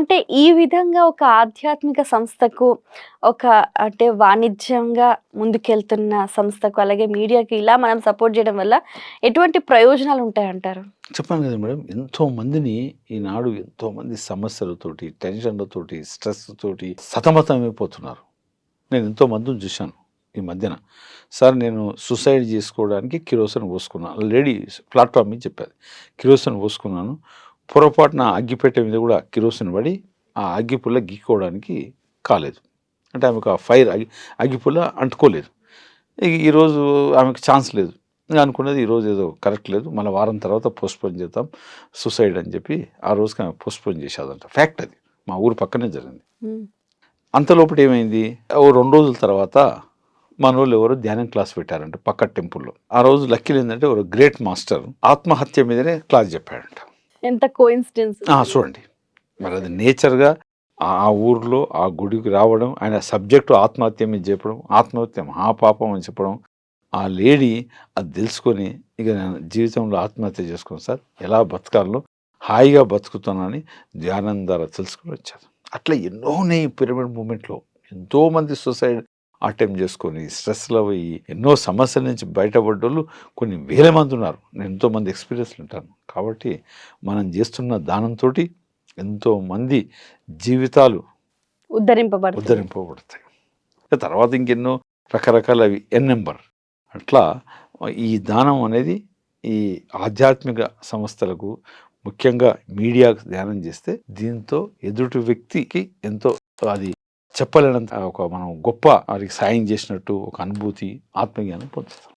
అంటే ఈ విధంగా ఒక ఆధ్యాత్మిక సంస్థకు ఒక అంటే వాణిజ్యంగా ముందుకెళ్తున్న సంస్థకు అలాగే మీడియాకి ఇలా మనం సపోర్ట్ చేయడం వల్ల ఎటువంటి ప్రయోజనాలు ఉంటాయంటారు? చెప్పాను కదా మేడం, ఎంతోమందిని ఈనాడు ఎంతోమంది సమస్యలతోటి, టెన్షన్లతోటి, స్ట్రెస్ తోటి సతమతమైపోతున్నారు. నేను ఎంతోమందిని చూశాను ఈ మధ్యన. సార్ నేను సూసైడ్ చేసుకోవడానికి కిరోసిన్ పోసుకున్నాను. లేడీ ప్లాట్ఫామ్ మీద చెప్పారు, కిరోసిన్ పోసుకున్నాను, పొరపాటున అగ్గిపెట్టె మీద కూడా కిరోసిన్ పడి ఆ అగ్గిపుల్ల గీక్కోవడానికి కాలేదు. అంటే ఆమెకు ఆ ఫైర్ అగ్గిపుల్ల అంటుకోలేదు. ఈరోజు ఆమెకు ఛాన్స్ లేదు. నేను అనుకున్నది ఈరోజు ఏదో కరెక్ట్ లేదు, మళ్ళీ వారం తర్వాత పోస్ట్పోన్ చేద్దాం సూసైడ్ అని చెప్పి ఆ రోజుకి ఆమె పోస్ట్పోన్ చేసేదంట. ఫ్యాక్ట్ అది, మా ఊరు పక్కనే జరిగింది. అంతలోపటి ఏమైంది, ఓ 2 రోజుల తర్వాత మన వాళ్ళు ఎవరో ధ్యానం క్లాస్ పెట్టారంట పక్క టెంపుల్లో. ఆ రోజు లక్కీలు ఏంటంటే ఒక గ్రేట్ మాస్టర్ ఆత్మహత్య మీదనే క్లాస్ చెప్పాడంట. ఎంత కోఇన్సిడెన్స్ చూడండి మరి, అది నేచర్గా ఆ ఊర్లో ఆ గుడికి రావడం, ఆయన సబ్జెక్టు ఆత్మహత్య మీద చెప్పడం, ఆత్మహత్య మహాపాపం అని చెప్పడం. ఆ లేడీ అది తెలుసుకొని ఇక నేను జీవితంలో ఆత్మహత్య చేసుకోను సార్, ఎలా బతకాలో హాయిగా బతుకుతానని ధ్యానం ద్వారా తెలుసుకొని వచ్చారు. అట్లా ఎన్నో ఉన్నాయి పిరమిడ్ మూమెంట్లో. ఎంతోమంది సూసైడ్ అటెంప్ట్ చేసుకొని స్ట్రెస్లో పోయి ఎన్నో సమస్యల నుంచి బయటపడ్డోళ్ళు కొన్ని వేల మంది ఉన్నారు. నేను ఎంతోమంది ఎక్స్పీరియన్స్లు ఉంటాను. కాబట్టి మనం చేస్తున్న దానంతో ఎంతోమంది జీవితాలు ఉద్ధరింపబడతాయి. తర్వాత ఇంకెన్నో రకరకాల ఎన్ నెంబర్. అట్లా ఈ దానం అనేది ఈ ఆధ్యాత్మిక సంస్థలకు, ముఖ్యంగా మీడియాకు ధ్యానం చేస్తే దీంతో ఎదుటి వ్యక్తికి ఎంతో అది చెప్పలేనంత ఒక మనం గొప్ప వారికి సాయం చేసినట్టు ఒక అనుభూతి, ఆత్మజ్ఞానం పొందుతాం.